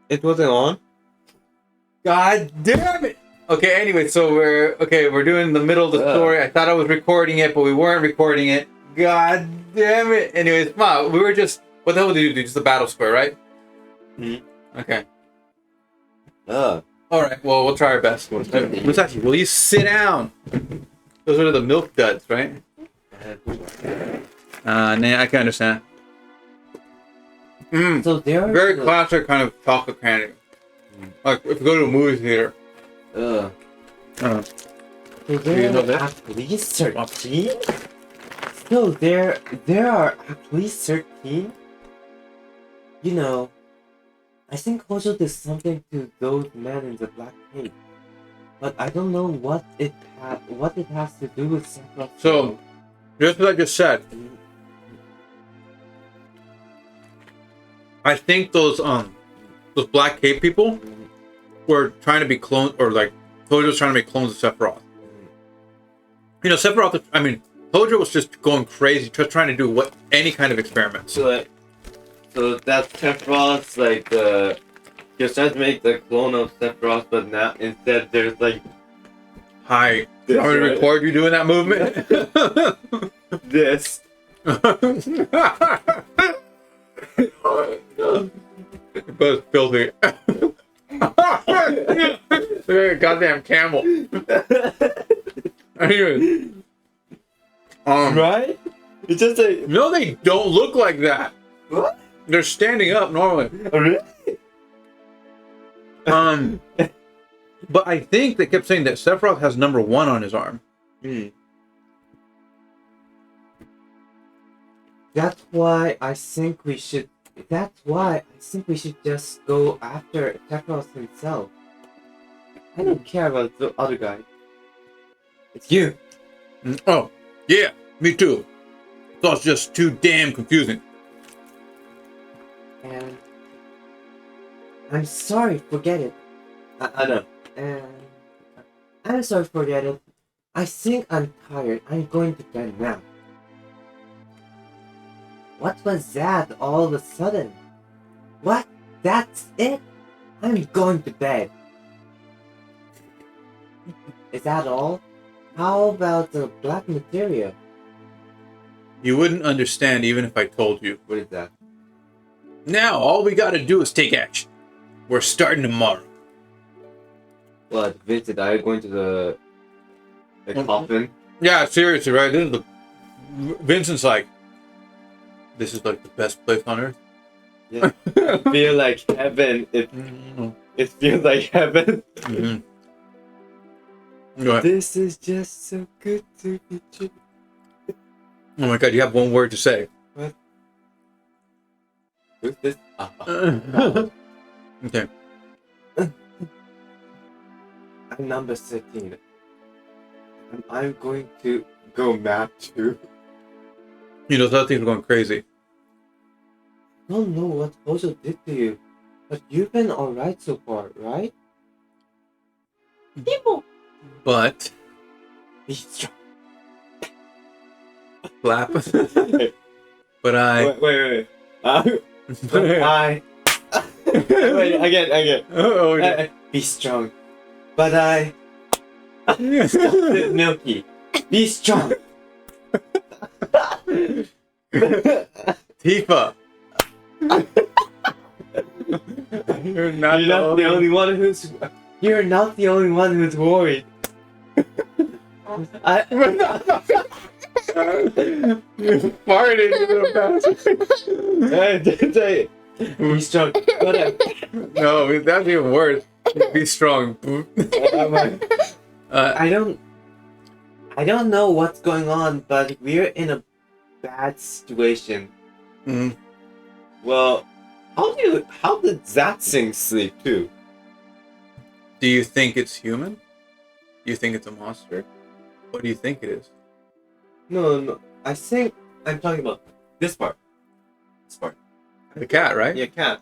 It wasn't on? God damn it! Okay, anyway, so we're doing the middle of the story. I thought I was recording it, but we weren't recording it. God damn it! Anyways, wow, we were just... What the hell did you do? Just the battle square, right? Mm-hmm. Okay. Alright, well, we'll try our best. Musashi, will you sit down? Those are the milk duds, right? Nah, I can understand. So they're very classic kind of chocolate candy. Like if you go to a movie theater. So there are at least 13? So there are at least 13? You know, I think Hojo did something to those men in the black cape. But I don't know what it has to do with Sakura. So, just what I just said. I think those black cape people were trying to be clones, or like Hojo's trying to make clones of Sephiroth. You know, Sephiroth. I mean, Hojo was just going crazy, just trying to do any kind of experiments. So that's Sephiroth's like you're trying to make the clone of Sephiroth, but now instead there's like. Hi, I'm gonna record you doing that movement. This. But it's filthy. Goddamn camel. Anyway. Right? It's just like... No, they don't look like that. What? They're standing up normally. Oh, really? But I think they kept saying that Sephiroth has number 1 on his arm. That's why I think we should just go after Sephiroth himself. I don't care about the other guy. It's you. Oh, yeah, me too. It's just too damn confusing. And I'm sorry, forget it. I know. And I'm sorry, forget it. I think I'm tired. I'm going to bed now. What was that all of a sudden? What? That's it? I'm going to bed. Is that all? How about the black material? You wouldn't understand even if I told you. What is that? Now, all we gotta do is take action. We're starting tomorrow. What, Vincent, are you going to the coffin? Yeah, seriously, right? Vincent's like, this is like the best place on earth. Yeah. I feel like heaven. It feels like heaven. Go ahead. This is just so good to be true. Oh my god, you have one word to say. What? Who's this? Okay. I'm number 13. And I'm going to go mad too. You know, those other things are going crazy. I don't know what Hojo did to you, but you've been alright so far, right? People! But... Be strong. Clap. But I... Wait. But I... Wait, again. Oh, be strong. But I... Stop it, Milky. Be strong. Tifa. You're not the only one who's... You're not the only one who's worried. You farted, you little bastard. Be strong. No, that's even worse. Be strong. I don't know what's going on, but we're in a bad situation. Well, how did Zatsing sleep too? Do you think it's human? Do you think it's a monster? What do you think it is? No. I think I'm talking about this part. This part. The cat, right? Yeah, cat.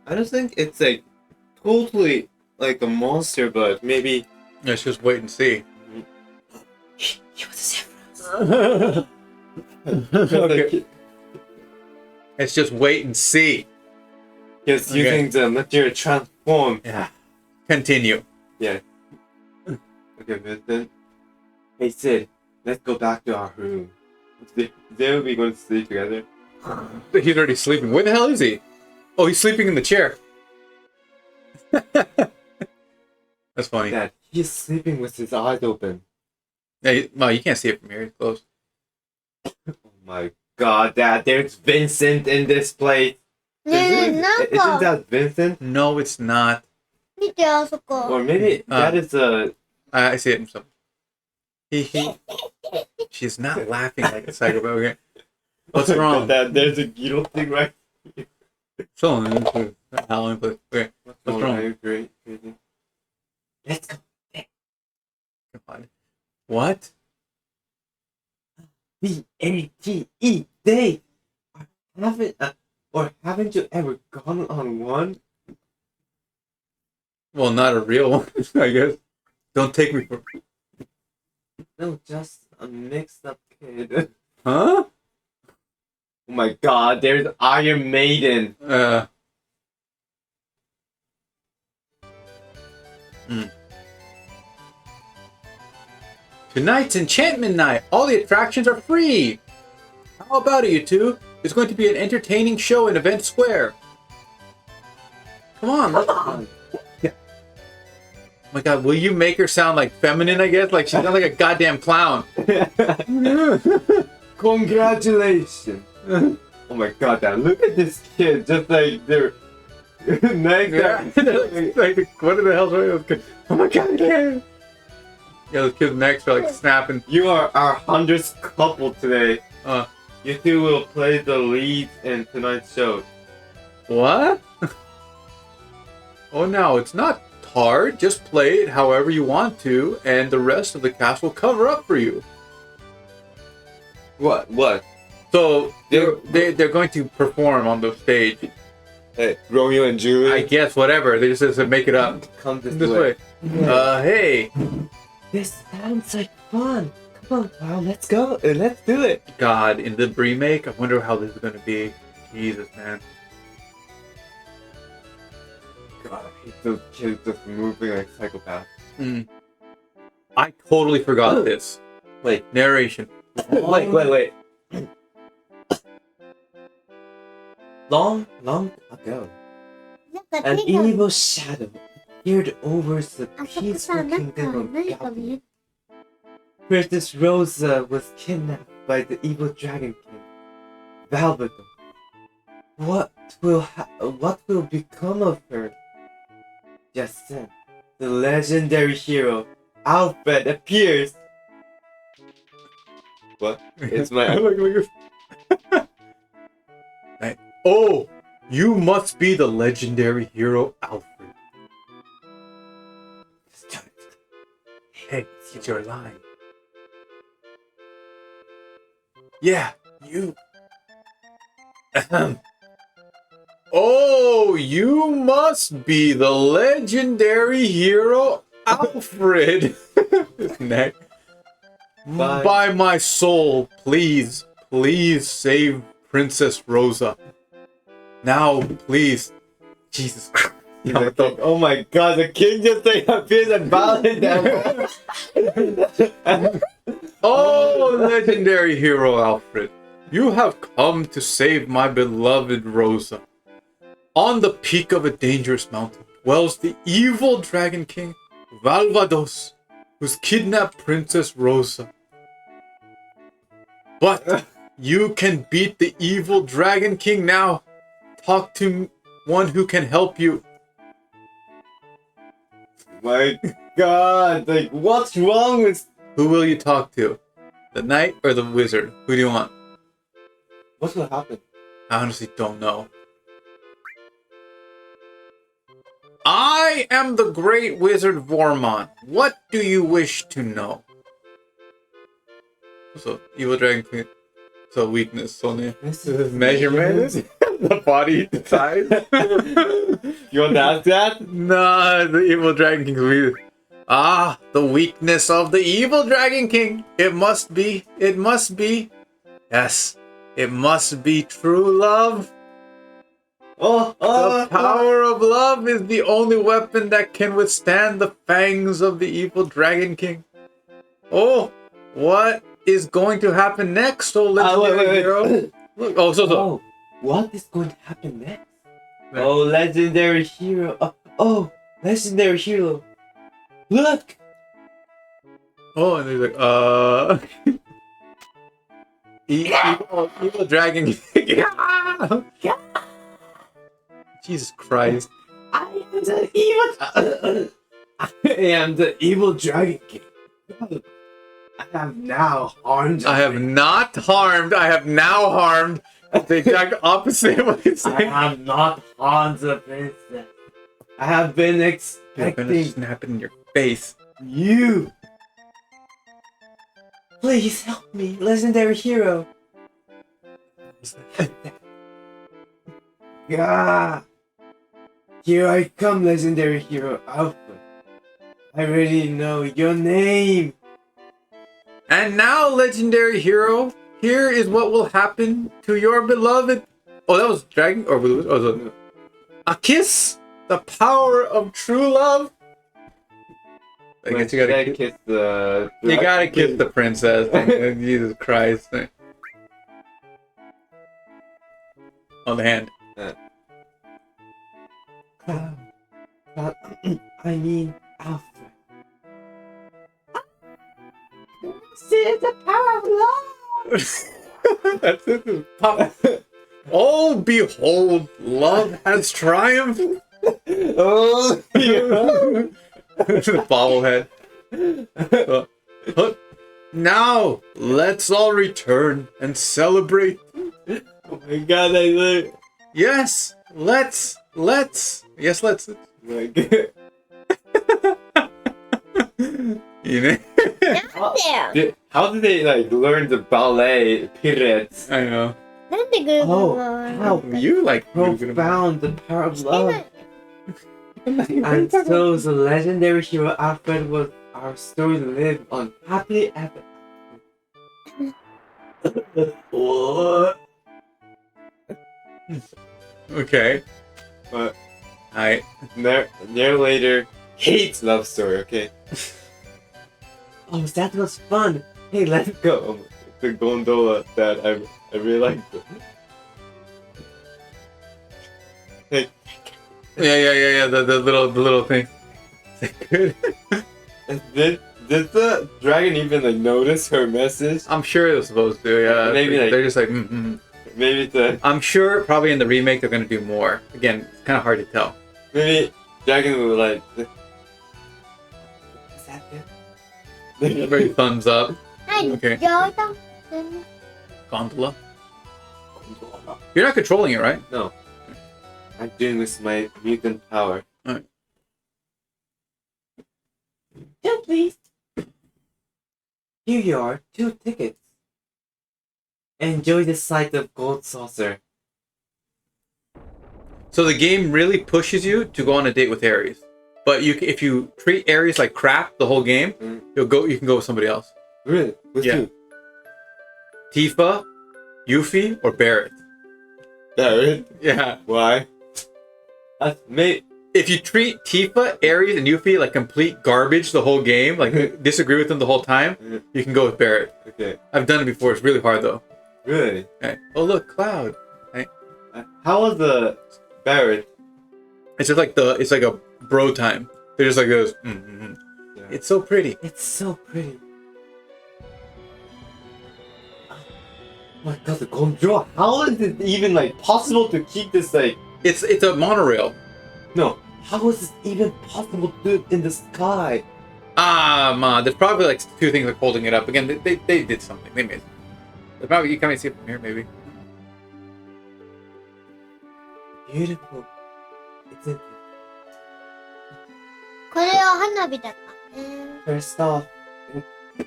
I don't think it's like totally like a monster, but maybe. Let's just wait and see. He was a Okay. Let's just wait and see. Just Okay. using the material transform. Yeah. Continue. Yeah. Okay, Vincent. Hey Sid, let's go back to our room. There we going to sleep together. He's already sleeping. Where the hell is he? Oh, he's sleeping in the chair. That's funny. Dad, he's sleeping with his eyes open. Hey, well, you can't see it from here. It's close. Oh my god, Dad, there's Vincent in this place. ねえ、 Isn't なん that か Vincent? No, it's not. 見てあそこ。 Or maybe that is a... I see it in some. She's not laughing like a psychopath. Okay. What's Oh my wrong? God, Dad, there's a Guido thing right. So, Halloween, but okay. What's wrong? Are you great? Crazy? Let's go. God. What? B-A-T-E, date. Haven't you ever gone on one? Well, not a real one, I guess. Don't take me for. No, just a mixed up kid. Huh? Oh my god, there's Iron Maiden. Tonight's enchantment night. All the attractions are free. How about it, you two? It's going to be an entertaining show in Event Square. Come on, let's go. Yeah. Oh my god, will you make her sound like feminine, I guess? Like she sounds like a goddamn clown. Congratulations. Oh my god, Dad, look at this kid, just like they're nice. Yeah. Like, what the hell's wrong with those kids? Oh my god, yeah. Yeah, those kids' necks are like snapping. You are our 100th couple today. Uh, You two will play the lead in tonight's show. what? Oh no, it's not hard. Just play it however you want to, and the rest of the cast will cover up for you. What? So they're going to perform on the stage. Hey, Romeo and I Juliet. guess whatever. They just said make it up Come this this way. Hey, This sounds like fun. Come on, wow, let's go. Let's do it. God, in the remake, I wonder how this is going to be. Jesus, man. God, I hate those kids just moving like psychopaths. I totally forgot this. Wait. Narration. Wait. Long ago, なんか an 手が evil shadow appeared over the あそこ peaceful さ、なんか kingdom of 何か見 Gabi. え Princess Rosa was kidnapped by the evil dragon king, Valvador. What will become of her? Just then, the legendary hero Alfred appears. What? It's my Look. Right. Oh, you must be the legendary hero Alfred. Hey, it's your line. Yeah, you. Ahem. Oh, you must be the legendary hero Alfred. His neck. Bye. By my soul, please save Princess Rosa. Now, please. Jesus Christ. He's like, oh my god, the king just like appears and ballad down. Oh, legendary hero Alfred, you have come to save my beloved Rosa. On the peak of a dangerous mountain dwells the evil Dragon King, Valvados, who's kidnapped Princess Rosa. But you can beat the evil Dragon King now. Talk to one who can help you. My god, like what's wrong with... Who will you talk to? The knight or the wizard? Who do you want? What's gonna happen? I honestly don't know. I am the great wizard Vormon. What do you wish to know? So, evil dragon queen. So, weakness, Sonia. This This is measurement? The body size? You want to ask that? Nah, the evil dragon king's weak. Ah, the weakness of the evil dragon king. It must be. Yes, it must be true love. The power of love is the only weapon that can withstand the fangs of the evil Dragon King. Oh, what is going to happen next, oh legendary hero? Look, Oh, what is going to happen next? Oh, legendary hero. Oh, legendary hero. Look. Oh, and he's like, evil Dragon King. Jesus Christ. I am the evil Dragon King. I have now harmed. I have not harmed. I have now harmed. The exact opposite of what he's I saying. have not harmed the princess. I have been You're expecting gonna snap it in your face. you. Please help me, legendary hero. Yeah. Here I come, legendary hero Alpha. I already know your name. And now, legendary hero, here is what will happen to your beloved. Oh, that was Dragon? Or was it? A kiss? The power of true love? I guess you gotta kiss the. You gotta kiss the princess. Jesus Christ. On the hand. Cloud. I mean, Alpha. See the power of love. That's it. Pop. Oh, behold, love has triumphed. Oh, yeah. Bobblehead. Now, let's all return and celebrate. Oh my god, I look. Yes, let's. Yes, let's. Oh my god. You know? there. How did they like learn the ballet pirates? I know. なんでぐるぐる Oh, 回る how You like profound the power of して love. ない And so the legendary hero Alfred was our story to live on happily ever after. What? Okay. But Alright. near later hates love story, okay? Oh, that was fun. Hey, let's go. The gondola that I really liked. Hey, Yeah. The little thing. Good. did the dragon even like notice her message? I'm sure it was supposed to. Yeah. Maybe, like- they're just like. Maybe the I'm sure probably in the remake they're gonna do more. Again, it's kind of hard to tell. maybe dragon will like. Is that it? Very thumbs up. はい Okay. じゃあた Gondola. You're not controlling it, right? No. I'm doing this with my mutant power. Alright. Yeah, please. Here you are, 2 tickets. Enjoy the sight of Gold Saucer. So the game really pushes you to go on a date with Ares. But if you treat Ares like crap the whole game, you can go with somebody else. Really? With Yeah. who? Tifa, Yuffie, or Barrett. Barrett? Yeah. Why? That's mate. If you treat Tifa, Ares, and Yuffie like complete garbage the whole game, like disagree with them the whole time, you can go with Barrett. Okay. I've done it before. It's really hard though. Really? Okay. Oh look, Cloud. How was the Barrett? It's just like it's like a bro time. They're just like this. Yeah. It's so pretty. It's so pretty. Oh my god, the gondola. How is it even like possible to keep this like? It's a monorail. No. How is it even possible to do it in the sky? There's probably like 2 things like holding it up. Again, they did something. They made. It. Probably you can't see it from here, maybe. Beautiful. It's a これは花火だったね first off, it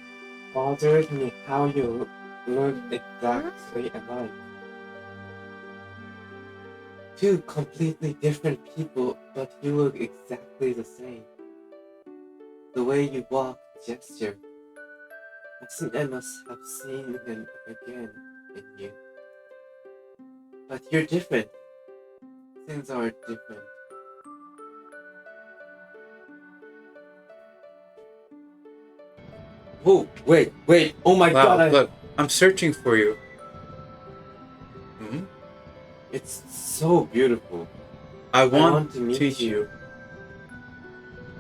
bothers me how you look exactly alike. 2 completely different people, but you look exactly the same. The way you walk, gesture. I think I must have seen him again in you. But you're different. Things are different. Oh, wait. Oh my god. Wow, look, I'm searching for you. Hmm? It's so beautiful. I want to to meet teach you. you.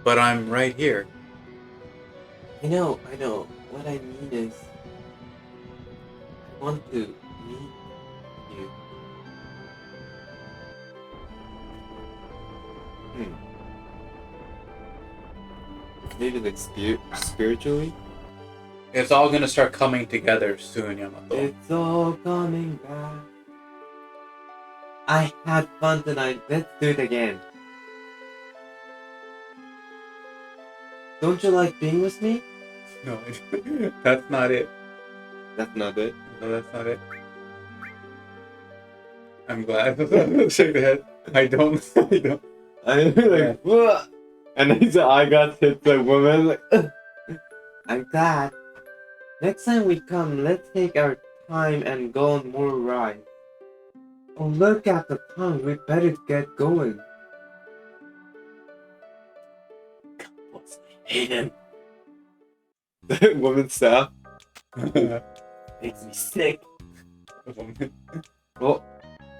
But I'm right here. I know. What I mean is, I want to meet you. Maybe like spiritually? It's all gonna start coming together soon, Yamato. It's all coming back. I had fun tonight. Let's do it again. Don't you like being with me? No, that's not it. That's not it. No, that's not it. I'm glad. Shake the head. I don't. I'm like, what? And then his eye got hit the woman. Like, I'm glad. Next time we come, let's take our time and go on more rides. Oh, look at the time. We better get going. Couples, I hate him. That woman staff makes me sick. Oh,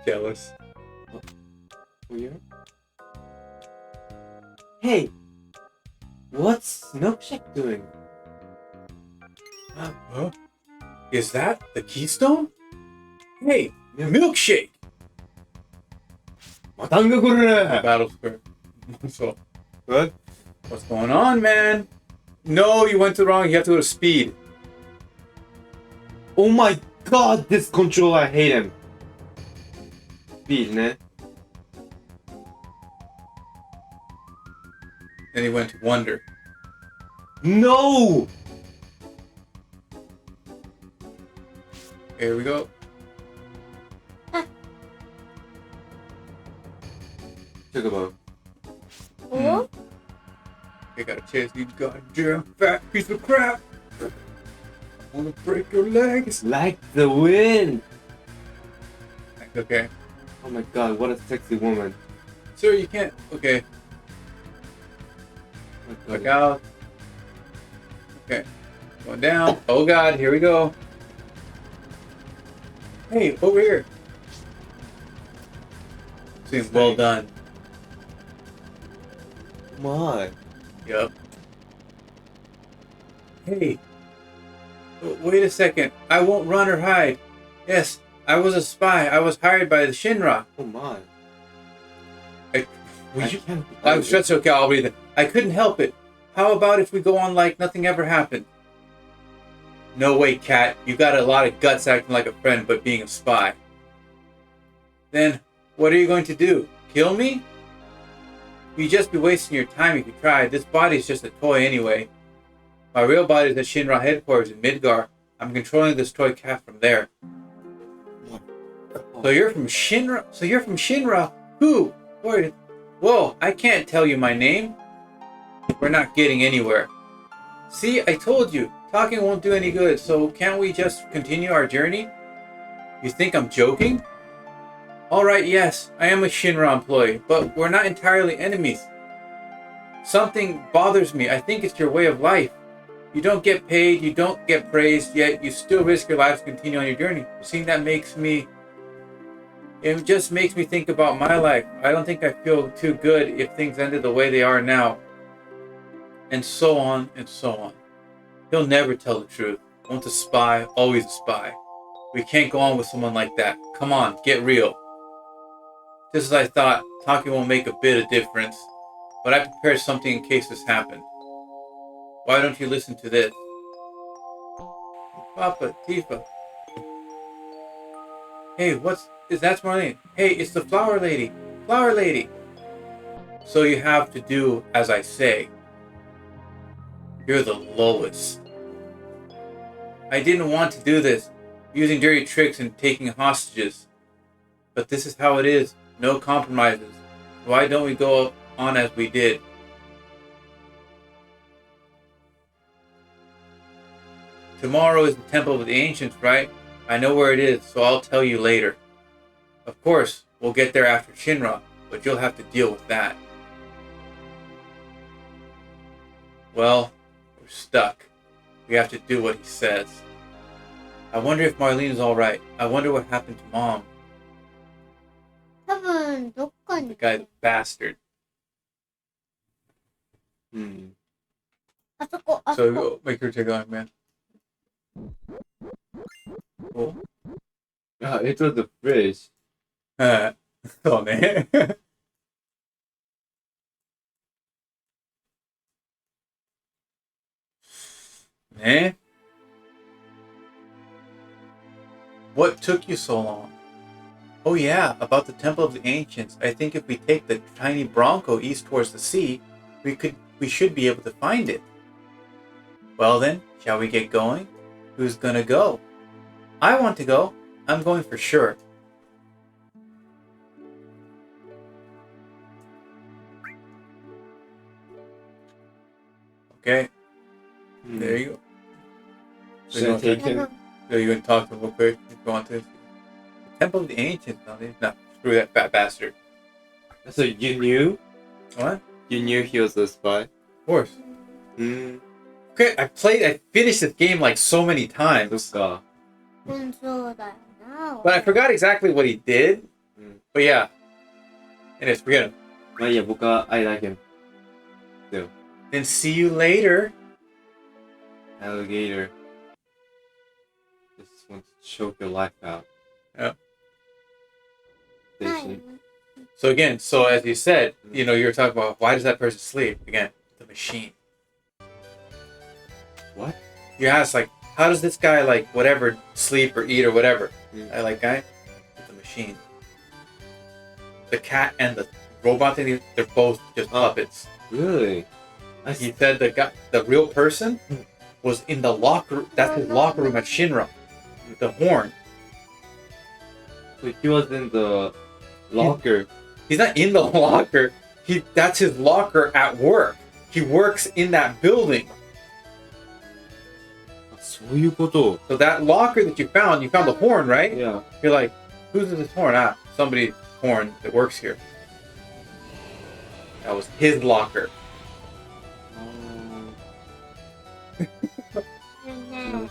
Jealous. weird. Hey, what's Milkshake doing? Huh? Is that the keystone? Hey, milkshake! Matanga kore! Battle square. So, What? what's going on, man? No, you went to the wrong. You have to go to speed. Oh my god, this controller, I hate him. Speed, ne? And he went to wonder. No! Here we go. Chocobo. Oh? I gotta chase you goddamn fat piece of crap. I wanna break your legs. Like the wind! Okay. Oh my god, what a sexy woman. Sir, you can't. Okay. Oh my Look god. out. Okay. Going down. Oh god, here we go. Hey, over here. Seems well done. Come on. Yup. Hey. Wait a second. I won't run or hide. Yes, I was a spy. I was hired by the Shinra. Oh my. Would you? can't. I'm stressed. Okay, I'll read it. I couldn't help it. How about if we go on like nothing ever happened? No way, Cat. You got a lot of guts acting like a friend, but being a spy. Then, what are you going to do? Kill me? You'd just be wasting your time if you tried. This body's just a toy anyway. My real body's at Shinra headquarters in Midgar. I'm controlling this toy cat from there. So you're from Shinra? Who? Whoa, I can't tell you my name. We're not getting anywhere. See, I told you. Talking won't do any good, so can't we just continue our journey? You think I'm joking? Alright, yes, I am a Shinra employee, but we're not entirely enemies. Something bothers me. I think it's your way of life. You don't get paid, you don't get praised, yet you still risk your life to continue on your journey. Seeing that it just makes me think about my life. I don't think I feel too good if things ended the way they are now. And so on and so on. He'll never tell the truth. Once a spy, always a spy. We can't go on with someone like that. Come on, get real. Just as I thought, talking won't make a bit of difference. But I prepared something in case this happened. Why don't you listen to this? Papa, Tifa. Hey, that's Marlene. Hey, it's the flower lady. Flower lady. So you have to do as I say. You're the lowest. I didn't want to do this, using dirty tricks and taking hostages. But this is how it is, no compromises. Why don't we go on as we did? Tomorrow is the Temple of the Ancients, right? I know where it is, so I'll tell you later. Of course, we'll get there after Shinra. but you'll have to deal with that. Well, we're stuck. We have to do what he says. I wonder if Marlene is alright. I wonder what happened to Mom. 多分どっか The に guy's bastard. あそこあそ So こ make her take on, man. Cool. It was the fridge. そうね。ね? What took you so long? Oh yeah, about the Temple of the Ancients. I think if we take the tiny Bronco east towards the sea, we should be able to find it. Well then, shall we get going? Who's gonna go? I want to go. I'm going for sure. Okay. There you go. Should I take him? So you can talk to him real quick if you want to. The Temple of the Ancients. No, screw that fat bastard. So you knew? What? You knew he was a spy? Of course. Okay, I finished this game like so many times. うんそうだよな But I forgot exactly what he did. But yeah. Anyways, forget him. I like him. Still. Then see you later. Alligator. Just wants to choke your life out. Yeah. ないよ So again, so as you said, you know, you were talking about why does that person sleep? Again, the machine. What? You ask like, how does this guy like whatever sleep or eat or whatever? I like guy, the machine. The cat and the robot thing, they're both just puppets. Really? He said the real person was in the locker. That's his locker room at Shinra. The horn. So he was in the locker. He's not in the locker. That's his locker at work. He works in that building. そういうこと? So that locker that you found the horn, right? Yeah. You're like, who's this horn? Ah, somebody's horn that works here. That was his locker. ね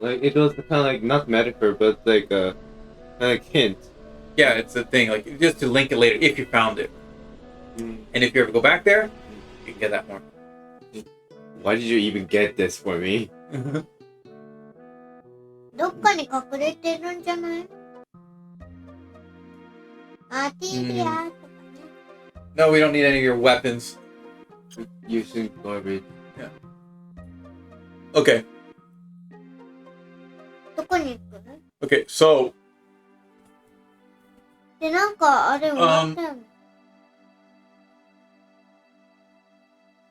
Like it was kind of like not metaphor, but like a kind of hint. Yeah, it's a thing. Like just to link it later if you found it. And if you ever go back there, you can get that horn. Why did you even get this for me? どっかに隠れてるんじゃないアーティリアとかね No, we don't need any of your weapons. Using garbage. Okay. どこに行く Okay, so でなんかあれ終わったよね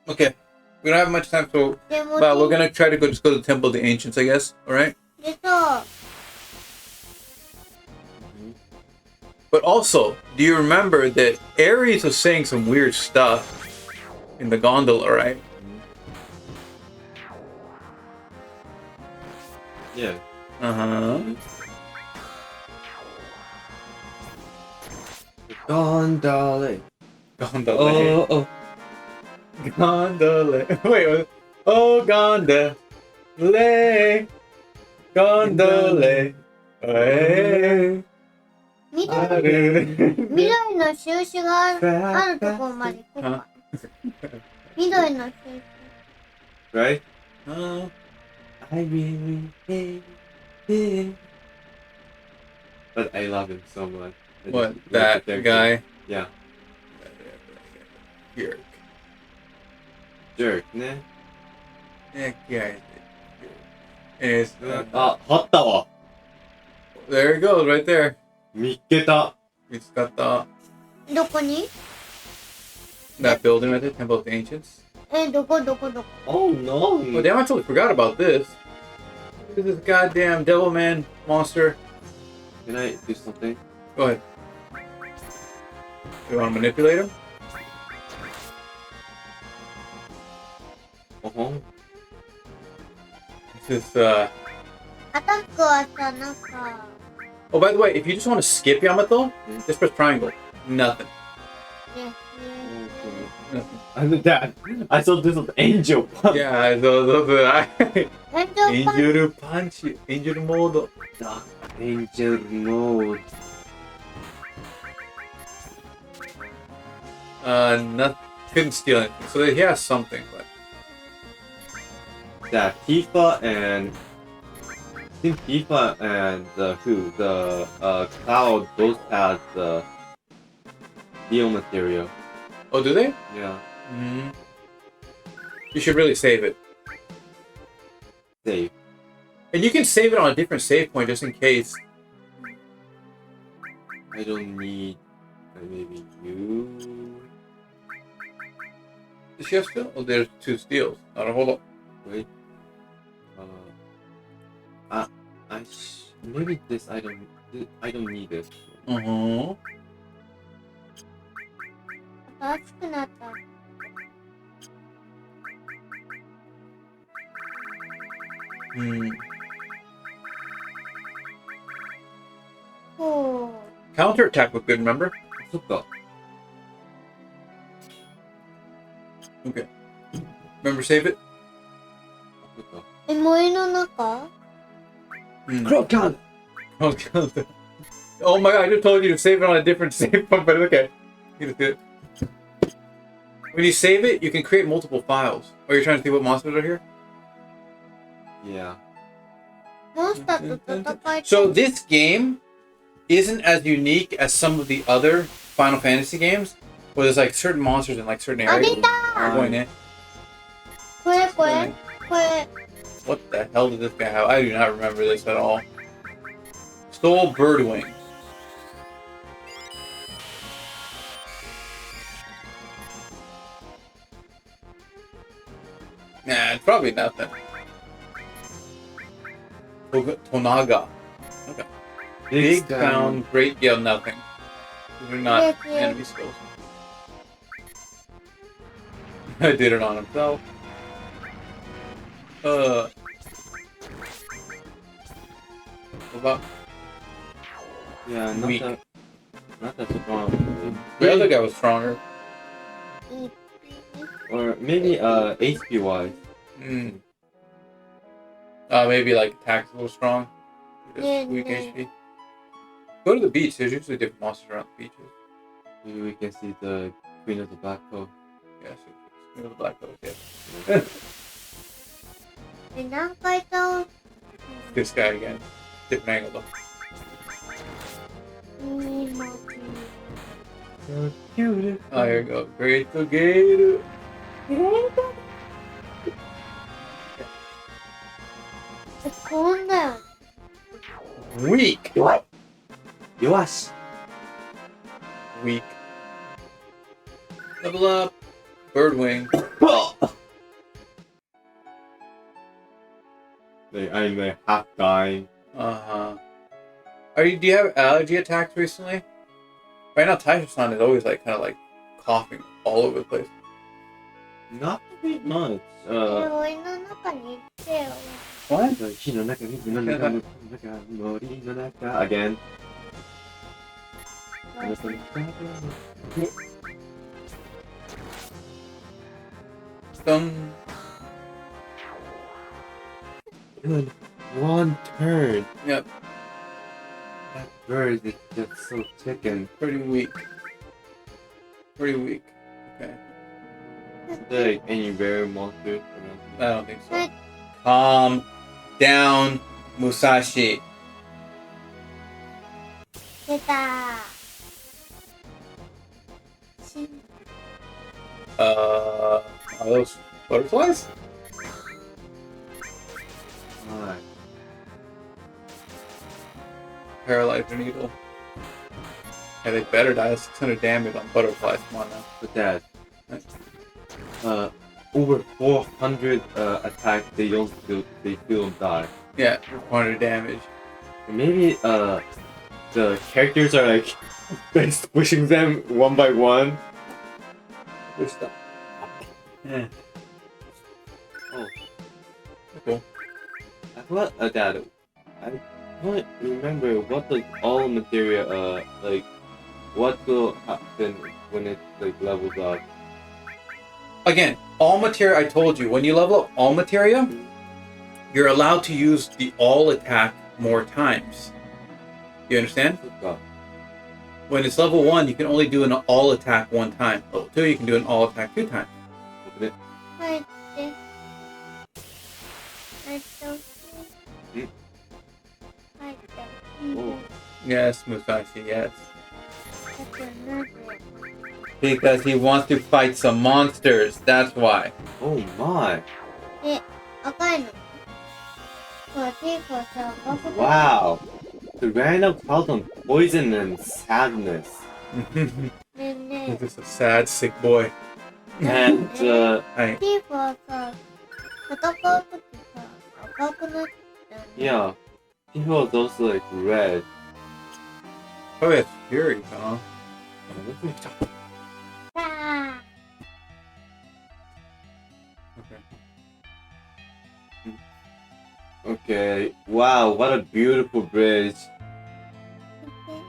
okay. We don't have much time, so でも well, we're gonna try to just go to the Temple of the Ancients, I guess. All right. でさ But also, do you remember that Ares was saying some weird stuff in the gondola, right? Yeah. Uh-huh. Gondala. Gondola. Oh. Gondola. Wait. Oh, gondola. Gondola. Hey. 緑の印があるところまで行こうか緑の印 Right? I really hate it. But I love him so much. What, that guy? Yeah. Jerk. Jerk, ne? That guy. Is Ah, 貼ったわ. there it goes, right there. 見っけた. It's got the どこに that building right there, Temple of the Ancients. どこ Oh no. Oh damn! I totally forgot about this. This is goddamn devil man monster. Can I do something? Go ahead. You want to manipulate him? This is アタックはさなんか Oh, by the way, if you just want to skip Yamato, just press triangle. Nothing. That I thought this was Angel Punch. Yeah, the Angel Punch, Angel Mode. Dark Angel mode. Not couldn't steal anything. So he has something, but That Tifa and I think Tifa and the Cloud both had the deal material. oh, do they? Yeah, Mm-hmm. You should really save it, save. and you can save it on a different save point just in case. I don't need maybe you. Does she have steel? Oh, there's 2 steals. Not a whole lot. Wait. Maybe this item. I don't need it. Uh-huh. 熱くなった。Hmm. ほう。 Counter attack was good, remember? そっか。 Okay. Remember, save it? そっか。森の中 Hmm. Crocan! Oh, God. Oh my god, I just told you to save it on a different save point, but okay. You just did it. When you save it, you can create multiple files. Oh, you're trying to see what monsters are here? Yeah. モンスターと戦いたい。 So this game isn't as unique as some of the other Final Fantasy games, where there's like certain monsters in like certain あ、 areas. 出た You're going in. これこれこれ。 What the hell did this guy have? I do not remember this at all. Stole Birdwing. Nah, it's probably nothing. Tonaga. Okay. Big Sound, Great Yell, nothing. These are not Yes, yes. enemy skills. I did it on himself. What about Yeah, not Weak. that strong. the other guy was stronger? Or maybe HP wise. Hmm. Maybe like attacks a little strong. Just Yeah, weak yeah. HP. Go to the beach. There's usually different monsters around the beaches. Maybe we can see the Queen of the Black Hole. Yeah, so the black holes. Yeah. で何回倒す This guy again. Different angle though. 今 So cute. Oh, here we go. Great Gate. こんだよ Weak. よし Weak. Level up. Birdwing. I'm like half dying. Uh-huh. Do you have allergy attacks recently? Right now, Taisha-san is always like kind of like coughing all over the place. Not very much. 森の中に行ってよ What? 火の中、水の中、森の中、again. Dun. In one turn. Yep. That bird is just so chicken. Pretty weak. Pretty weak. Okay. Is there like any rare monsters around? I don't think so. Hey. Calm down, Musashi. 出たし Are those butterflies? Alright. Paralyzer needle. Yeah, they better die. 600 damage on butterflies. Come on now. But that, over 400 attacks, they still die. Yeah, 400 damage. Maybe the characters are like squishing them one by one. Good stuff. Yeah. Oh, Cool. I thought that I don't remember what does all material like what will happen when it like levels up. Again, all materia, I told you, when you level up all materia, you're allowed to use the all attack more times. You understand? So, When it's level 1, you can only do an all attack 1 time. Level 2, you can do an all attack 2 times. open it. 入って入って入って Oh. Yes, Musashi, yes. なぜ Because he wants to fight some monsters, that's why. Oh my! で赤いのこれピークはさ赤くて Wow! The random cloud on poison and sadness. ねんね He's just a sad, sick boy. And Hey. ピークはさ戦うときさ赤くなっちゃうね yeah, people are also like red. Oh, it's Fury, huh? あ Okay. Okay, wow, what a beautiful bridge. ー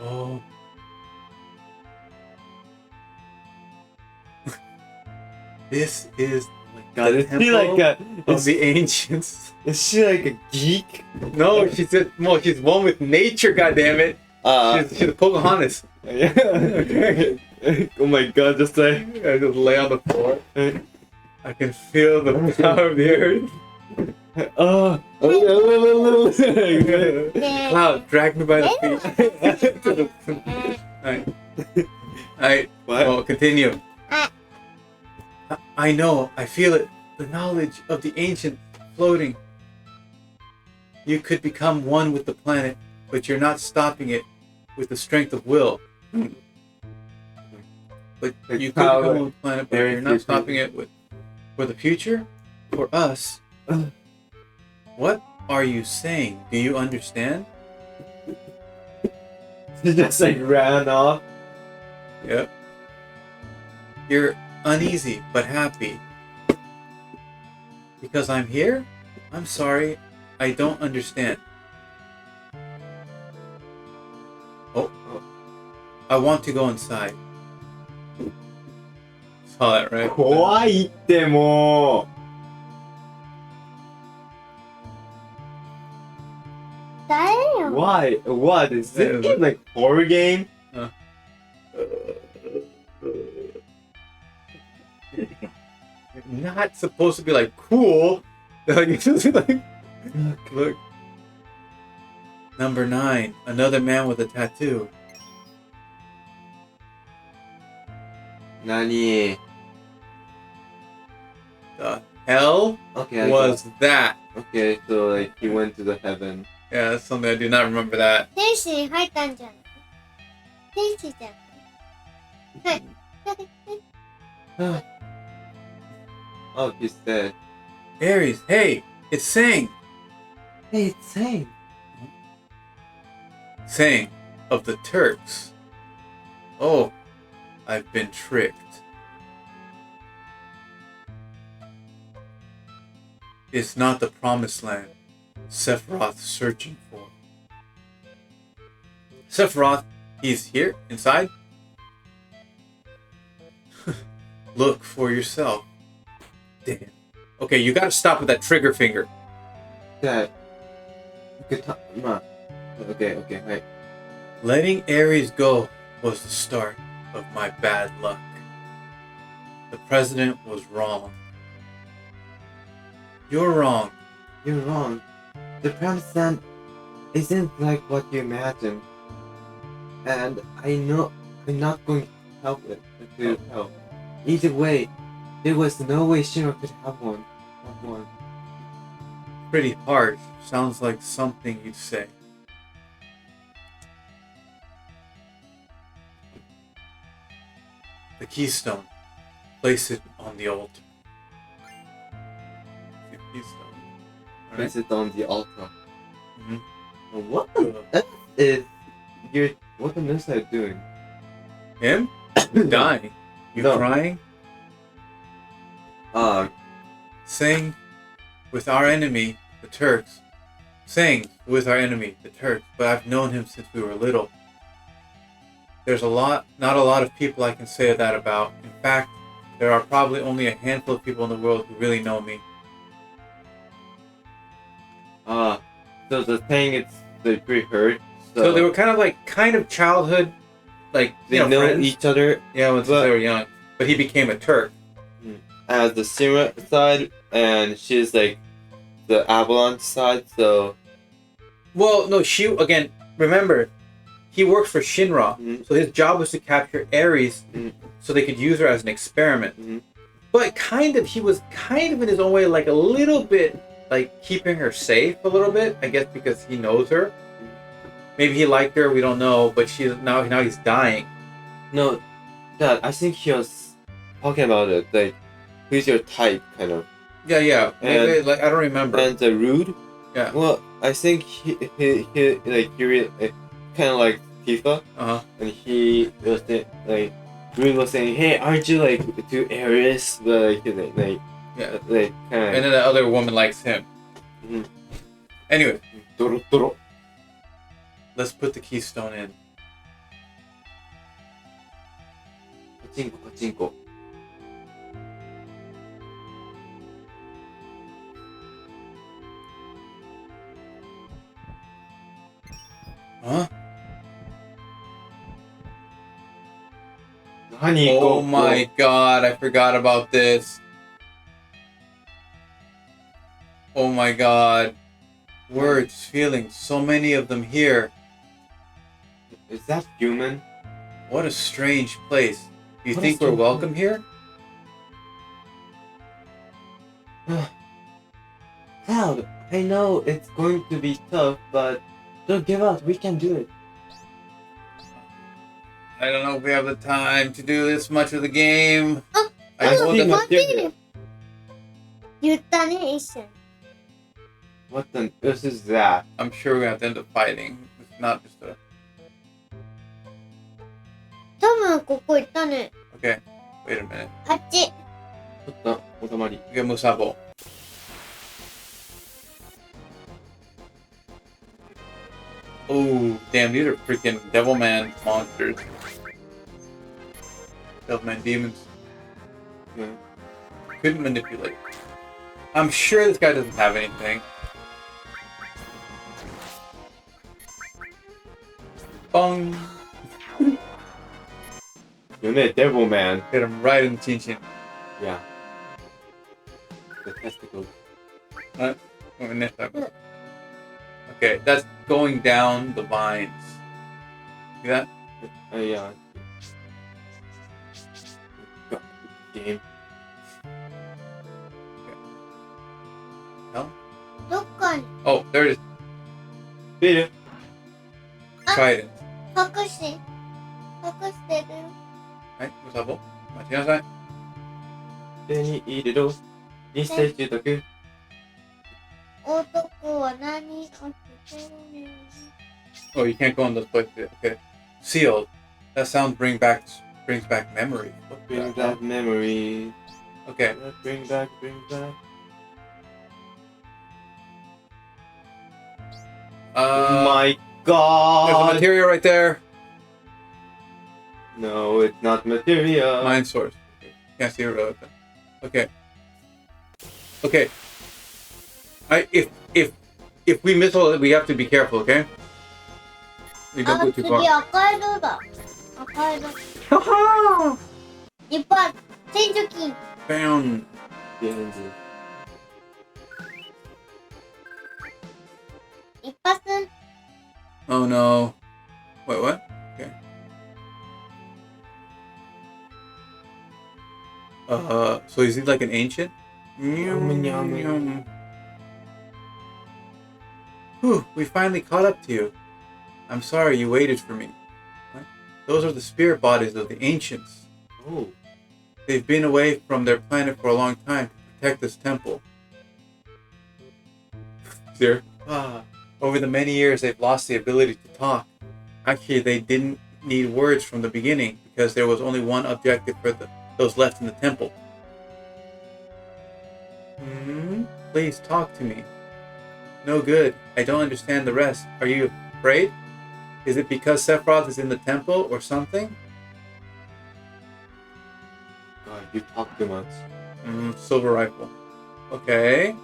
Oh. This is like God, the is she temple like a of the ancients. is she like a geek? No, she's one with nature. Goddammit, she's a Pocahontas. Yeah. Oh my god, just like I just lay on the floor. I can feel the power of the earth. oh. Cloud, drag me by the feet. Alright. What? Well, continue. I know, I feel it. The knowledge of the ancient floating. You could become one with the planet, but you're not stopping it with the strength of will. But you could become one with the planet, but you're not stopping it with for the future, for us. What are you saying? Do you understand? She just like ran off. Yep. You're uneasy but happy. Because I'm here? I'm sorry, I don't understand. Oh. I want to go inside. Saw that, right? 怖いっても誰よ Why? What? Is it game like horror game? Not supposed to be like cool. Like, it's just like, look. Number 9. Another man with a tattoo. Nani? The hell Okay, was that? okay, so like he went to the heaven. Yeah, that's something I do not remember that. 天使に入ったんじゃない天使じゃないはい Oh, he's dead. Aries, hey, it's saying. Hey, it's saying. Saying of the Turks. Oh, I've been tricked. It's not the promised land Sephiroth's searching for. Sephiroth, he's here, inside. Look for yourself. Damn. Okay, you gotta stop with that trigger finger. That. Okay, right. Letting Ares go was the start of my bad luck. The president was wrong. You're wrong. You're wrong. The promised land isn't like what you imagine. And I know I'm not going to help it. To help. Either way, there was no way Shiro could have one. Pretty harsh. Sounds like something you'd say. The keystone. Place it on the altar. The keystone. Alright. Place it on the altar. Mhm. What the F is what the minister doing? Him? He's dying. You No. crying? Saying with our enemy, the Turks. Saying with our enemy, the Turks. But I've known him since we were little. there's not a lot of people I can say that about. In fact, there are probably only a handful of people in the world who really know me. So the thing is they pre-heard. So they were kind of childhood, like, they you know, know friends. each other. Yeah, when they were young. But he became a Turk. As the Sima side, and she's like the Avalanche side. So Well, no, again, remember, he works for Shinra. Mhm. So his job was to capture Ares so they could use her as an experiment. But he was kind of in his own way, like a little bit, like keeping her safe a little bit, I guess, because he knows her. Maybe he liked her, we don't know, but now he's dying. no, Dad, I think he was talking about it. Like, who's your type, kind of. Yeah. Maybe, And- like, I don't remember. And the rude. Yeah. Well, I think he like he really kind of like Tifa, and he was like Rude was saying, "Hey, aren't you like too Aries?" But like Yeah. like kind And then the other woman likes him. Mhm. Anyway, of. let's put the keystone in. Pachinko. Huh? Honey, Oh my god, I forgot about this. Oh my god. Words, feelings, so many of them here. Is that human? What a strange place. Do you What a think we're strange welcome here? Cloud, I know it's going to be tough, but don't give up. We can do it. I don't know if we have the time to do this much of the game. Oh, I told them, 待ってる。言ったね、一緒に。 What the? This is that. I'm sure we're gonna have to end up fighting. It's not just a... 多分ここ行ったね。 Okay, wait a minute. あっち。ちょっとおたまり。 We got Musabo. Oh, damn, these are freaking Devilman monsters. Devilman demons. Yeah. Couldn't manipulate. I'm sure this guy doesn't have anything. Bong! You're a devil man. Hit him right in the chin chin. Yeah. The testicles. Okay, that's going down the vines. See that? Yeah. Game. No? どっかに Oh, there it is. Peter. Trident. 隠してる。 Right, Musabo. 待ちなさい。手に入れろ。一斉中毒。男は何をしてるの Oh, you can't go in those places. Okay. Sealed. That sound brings back memory. Bring back memories. Okay. Bring back. Oh my There's a god! material right there. No, it's not material. Mind source. Okay. Can't see it really. Okay. Okay. If we miss all, we have to be careful. Okay. We don't あ、 go 次 too far. 赤色だ。赤色。いっぱい。戦術金。 Bam. Dangerous. 一発。 Oh no. Wait, what? Okay. So is he like an ancient? Yum. Whew, we finally caught up to you. I'm sorry you waited for me. What? Those are the spirit bodies of the ancients. Oh. They've been away from their planet for a long time to protect this temple. Sir? Over the many years, they've lost the ability to talk. Actually, they didn't need words from the beginning because there was only one objective for those left in the temple. Please talk to me. No good. I don't understand the rest. Are you afraid? Is it because Sephiroth is in the temple or something? God, you talk too much. Silver rifle. Okay.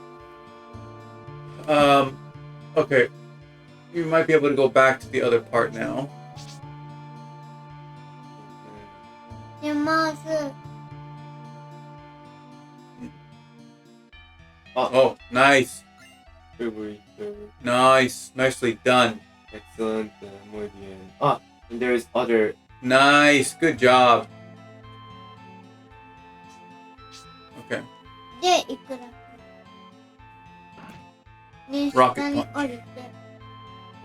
Okay. You might be able to go back to the other part now. 出ます。 Oh, nice. Very, very Nice. Nicely done. excellent. Muy bien. Ah, and there's other. Nice. Good job. Okay. で、いくらね、 Rocket 下に punch. 降りて。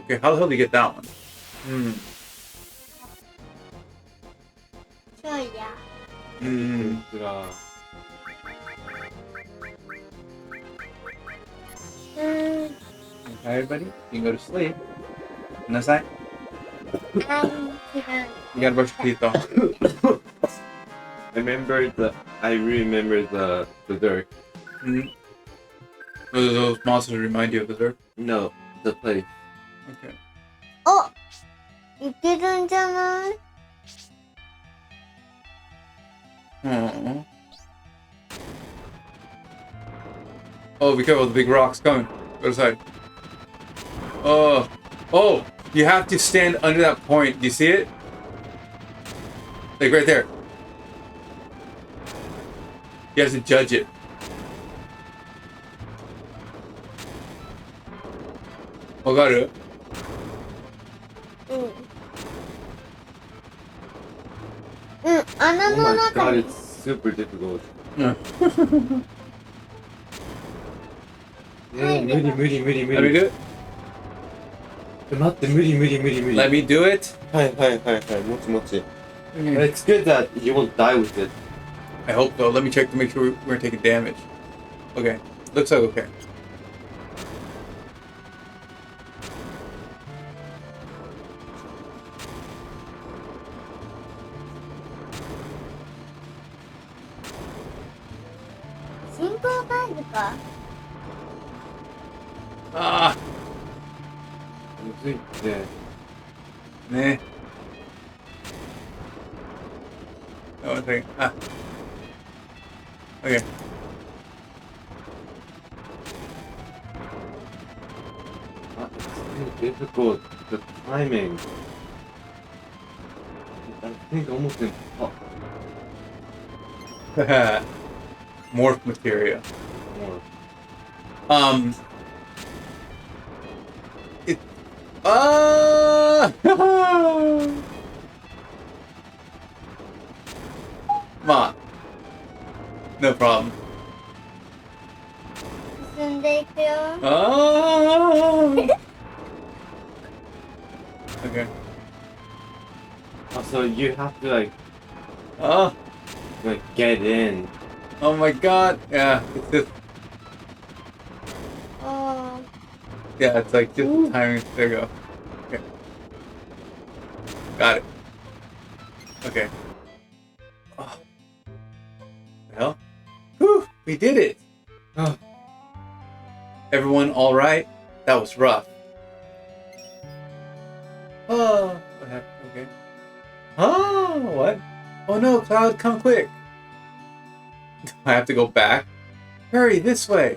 Okay, how the hell do you get that one? ちょいや。 Extra. Okay, everybody, you can go to sleep. And that's that. 違う。 You gotta brush your teeth though. I remember the dirt. Those monsters remind you of the dirt? No, the place. Okay. お、いけるんじゃない？ Aww. Oh, be careful, the big rock's coming. Go aside. Oh. Oh! You have to stand under that point. Do you see it? Like right there. You have to judge it. Oh, got it. うん。うん、穴 Oh の my 中 god, に。 it's super difficult. Yeah. 無理無理無理無 Let me 理。 do it. 待って、無理無理無理無理。 Let me do it. はいはいはいはい、もちもち。It's good that you won't die with it. I hope so. Let me check to make sure we're taking damage. Okay. Looks like okay. Ah, むずいって。 meh. Oh, one second. Ah. Okay. It's really difficult. The timing. I think almost impossible. Morph materia. More. It. Ah. Ma. No problem. 進んでいくよ。 Ah. Okay. So you have to like Ah. get in. Oh my god. Yeah. It's just. あ Yeah. It's like just the timing. There you go. Okay. Got it. Okay. Oh. The hell? Whew, we did it. Oh. Everyone all right? That was rough. Oh, what happened? Okay. Oh, what? Oh no, Cloud, come quick. I have to go back? Hurry, this way.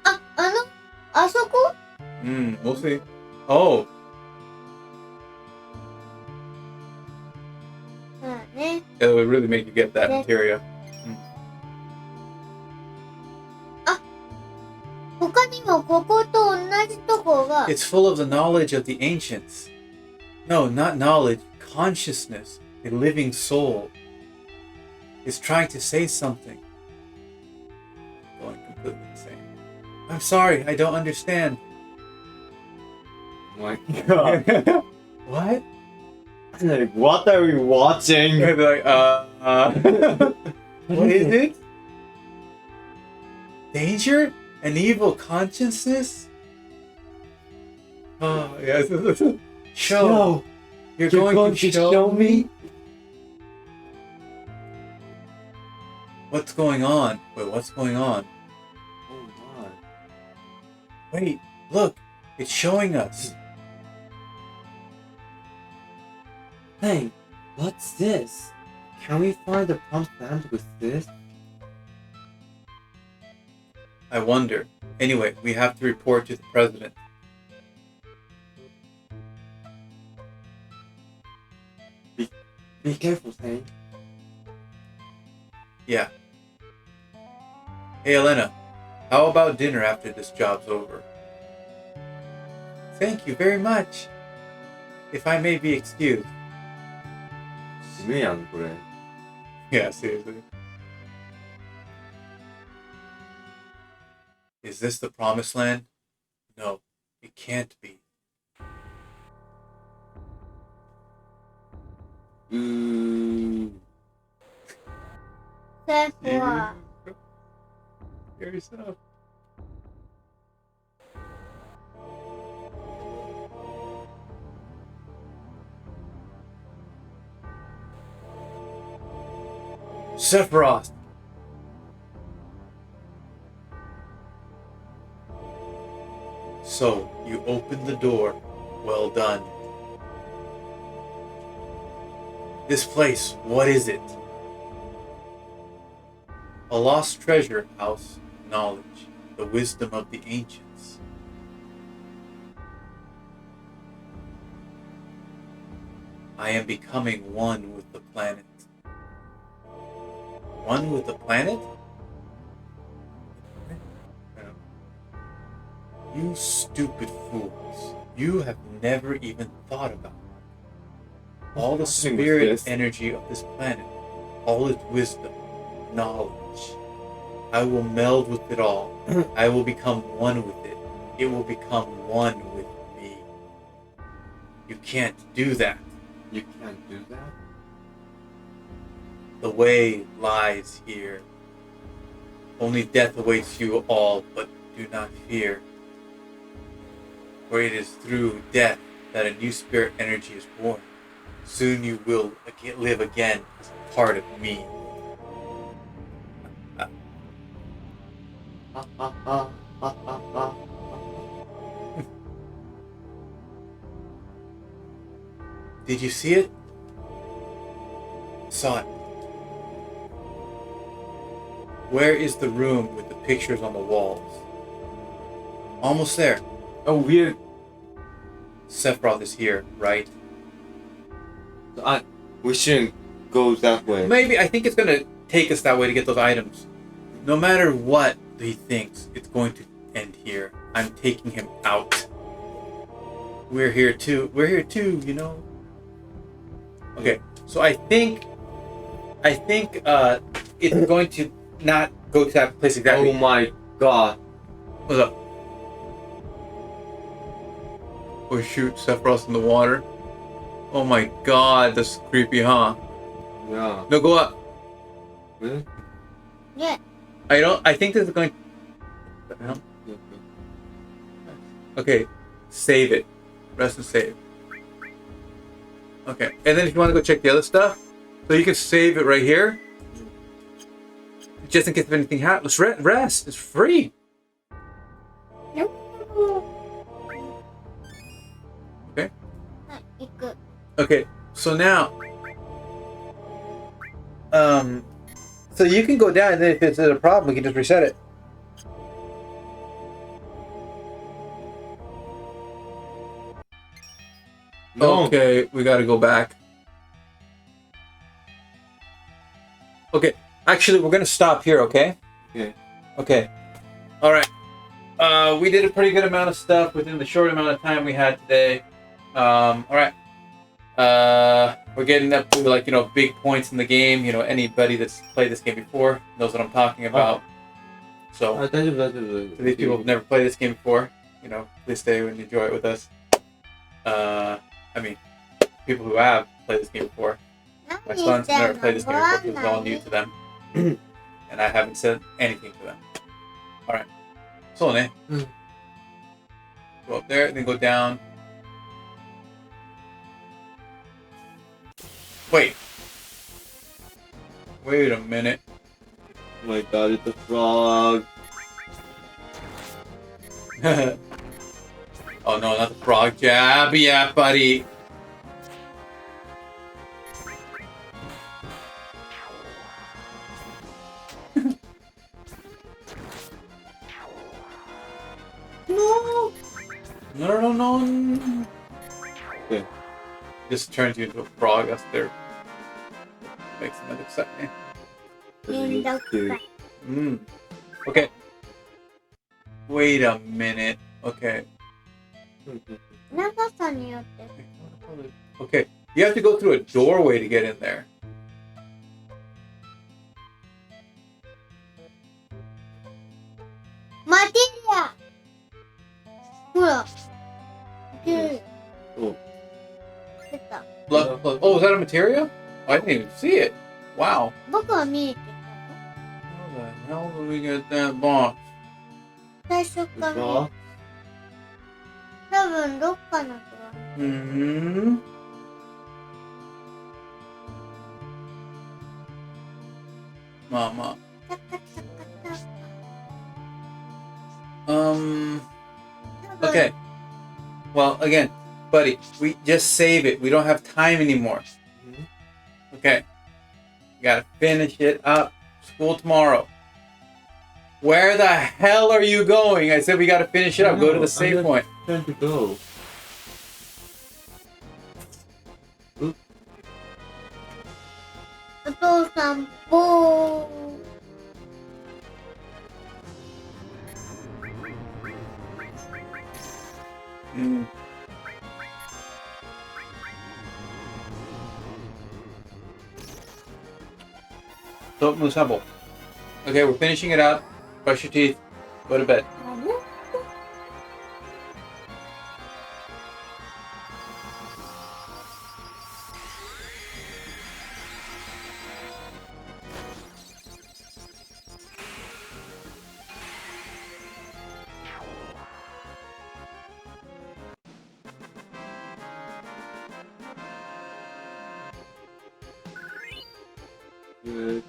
あ、あそこ？ We'll see. Oh, そうね。 it would really make you get that Yeah. materia. 他にもここと同じとこが。 It's full of the knowledge of the ancients. No, not knowledge, consciousness, a living soul. It's trying to say something. Going completely insane. I'm sorry, I don't understand. Oh my god. What? Like, what are we watching? I'd be like, what is it? Danger? An evil consciousness? Oh, yes. Show. You're going to show me? What's going on? Wait, what's going on? Oh my. Wait, look. It's showing us. Hey, what's this? Can we find the promised land with this? I wonder. Anyway, we have to report to the president. Be careful, Say. Yeah. Hey, Elena. How about dinner after this job's over? Thank you very much. If I may be excused. 심해양 그래. Yeah, seriously. Is this the promised land? No, it can't be. Therefore, Hear yourself. Sephiroth! So, you opened the door. Well done. This place, what is it? A lost treasure house, knowledge, the wisdom of the ancients. I am becoming one with the planet. One with the planet? You stupid fools. You have never even thought about it. All the spirit energy of this planet, all its wisdom, knowledge. I will meld with it all. I will become one with it. It will become one with me. You can't do that. You can't do that? The way lies here. Only death awaits you all, but do not fear. For it is through death that a new spirit energy is born. Soon you will live again as a part of me. Did you see it? Saw it. Where is the room with the pictures on the walls? Almost there. Oh, weird. Sephiroth is here, right? We shouldn't go that way. Maybe. I think it's going to take us that way to get those items. No matter what he thinks, it's going to end here. I'm taking him out. We're here too. We're here too, you know? Okay, so I think it's going to not go to that place exactly. Oh my god. What's up? Oh shoot, Sephiroth's in the water. Oh my god, that's creepy, huh? Yeah. No, go up. Really? yeah. I think this is going... No? Okay, save it. Rest and save. Okay, and then if you want to go check the other stuff, so you can save it right here. Just in case if anything happens, rest. It's free. Nope. Okay. Good. Okay, so now, so you can go down, and then if it's a problem, we can just reset it. No. Okay, we gotta go back. Okay, actually, we're gonna stop here, okay? Okay. Okay. Alright. We did a pretty good amount of stuff within the short amount of time we had today. Alright. We're getting up to, like, you know, big points in the game. You know, anybody that's played this game before knows what I'm talking about. So, to these people who've never played this game before, you know, please stay and enjoy it with us. I mean, people who have played this game before. My sons have never played this game before because it's all new to them. And I haven't said anything to them. Alright. So, ne. Go up there, then go down. Wait. Wait a minute. Oh my god, it's a frog. Oh no, not the frog jab. Yeah, buddy. No. No. Okay. Just turns you into a frog. That's their makes them exciting. And the Okay. Wait a minute. Okay. 長さによって Okay. You have to go through a doorway to get in there. マテリアほらで Oh. 出た Oh, is that a materia? I didn't even see it. Wow. 僕は見えて How the hell did we get that box? た最初から Box. 多分どっかのドア Mm-hmm. Mama. タカタカタカ Okay. Well, again, buddy, we just save it. We don't have time anymore. Okay. We gotta finish it up. School tomorrow. Where the hell are you going? I said we gotta finish it up. Go to the save point. Trying to go. お父さんボー Mm. So, Musabo. Okay, we're finishing it up. Brush your teeth. Go to bed. あれ Good.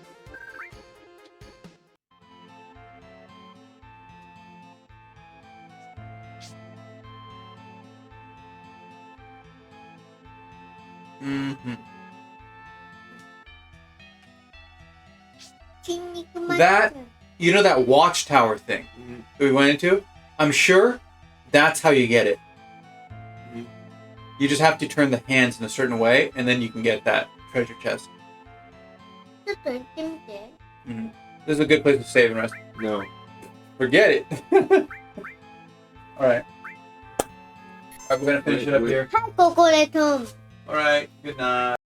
Mm-hmm. 筋肉マッチ That- You know that watchtower thing that we went into? I'm sure that's how you get it. Mhm. You just have to turn the hands in a certain way, and then you can get that treasure chest. ちょっと行ってみて This is a good place to save and rest. No. Forget it. All right. We're gonna finish it up here. はいここでトム All right. Good night.